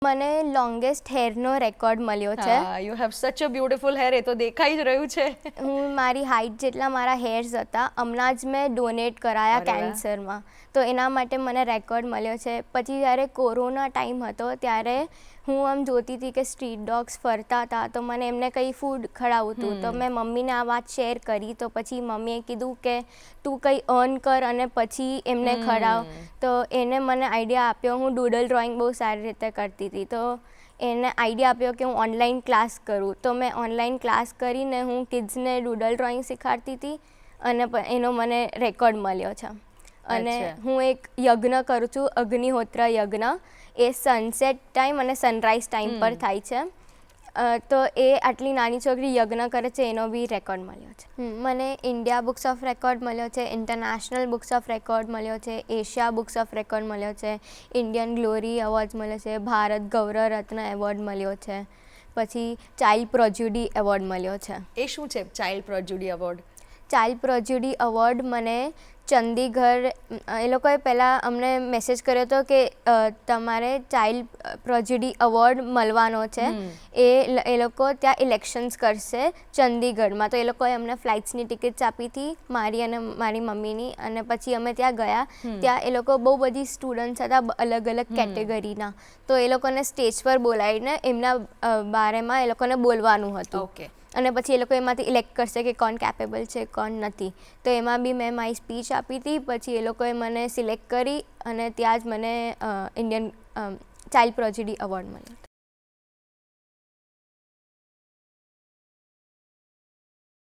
મને longest હેરનો record મળ્યો છે. યુ હેવ સચ અ બ્યુટીફુલ હેર, એ તો દેખાઈ જ રહ્યું છે. હું મારી હાઇટ જેટલા મારા હેર્સ હતા, હમણાં જ મેં ડોનેટ કરાયા કેન્સરમાં, તો એના માટે મને રેકોર્ડ મળ્યો છે. પછી જ્યારે કોરોના ટાઈમ હતો ત્યારે હું આમ જોતી હતી કે સ્ટ્રીટ ડોગ્સ ફરતા હતા, તો મને એમને કંઈ ફૂડ ખવડાવતું, તો મેં મમ્મીને આ વાત શેર કરી. તો પછી મમ્મીએ કીધું કે તું કંઈ અર્ન કર અને પછી એમને ખવડાવ. તો એને મને આઈડિયા આપ્યો. હું ડૂડલ ડ્રોઈંગ બહુ સારી રીતે કરતી હતી, તો એને આઈડિયા આપ્યો કે હું ઓનલાઈન ક્લાસ કરું. તો મેં ઓનલાઈન ક્લાસ કરીને હું કિડ્સને ડૂડલ ડ્રોઈંગ શીખવાડતી હતી અને એનો મને રેકોર્ડ મળ્યો છે. અને હું એક યજ્ઞ કરું છું, અગ્નિહોત્ર યજ્ઞ. એ સનસેટ ટાઈમ અને સનરાઈઝ ટાઈમ પર થાય છે. તો એ આટલી નાની છોકરી યજ્ઞ કરે છે, એનો બી રેકોર્ડ મળ્યો છે. મને ઇન્ડિયા બુક્સ ઓફ રેકોર્ડ મળ્યો છે, ઇન્ટરનેશનલ બુક્સ ઓફ રેકોર્ડ મળ્યો છે, એશિયા બુક્સ ઓફ રેકોર્ડ મળ્યો છે, ઇન્ડિયન ગ્લોરી એવોર્ડ મળ્યો છે, ભારત ગૌરવ રત્ન એવોર્ડ મળ્યો છે, પછી ચાઇલ્ડ પ્રોજ્યુડી એવોર્ડ મળ્યો છે. એ શું છે ચાઇલ્ડ પ્રોજ્યુડી એવોર્ડ? ચાઇલ્ડ પ્રોજ્યુડી એવોર્ડ મને ચંદીગઢ, એ લોકોએ પહેલાં અમને મેસેજ કર્યો હતો કે તમારે ચાઇલ્ડ પ્રોજ્યુડી એવોર્ડ મળવાનો છે. એ લોકો ત્યાં ઇલેક્શન્સ કરશે ચંદીગઢમાં, તો એ લોકોએ અમને ફ્લાઇટ્સની ટિકિટ્સ આપી હતી, મારી અને મારી મમ્મીની. અને પછી અમે ત્યાં ગયા. ત્યાં એ લોકો બહુ બધી સ્ટુડન્ટ્સ હતા અલગ અલગ કેટેગરીના, તો એ લોકોને સ્ટેજ પર બોલાવીને એમના બારેમાં એ લોકોને બોલવાનું હતું. ઓકે. અને પછી એ લોકો એમાંથી ઇલેક્ટ કરશે કે કોણ કેપેબલ છે, કોણ નથી. તો એમાં બી મેં મારી સ્પીચ આપી હતી. પછી એ લોકોએ મને સિલેક્ટ કરી અને ત્યાં જ મને ઇન્ડિયન ચાઇલ્ડ પ્રોજ્યુડી એવોર્ડ મળ્યો.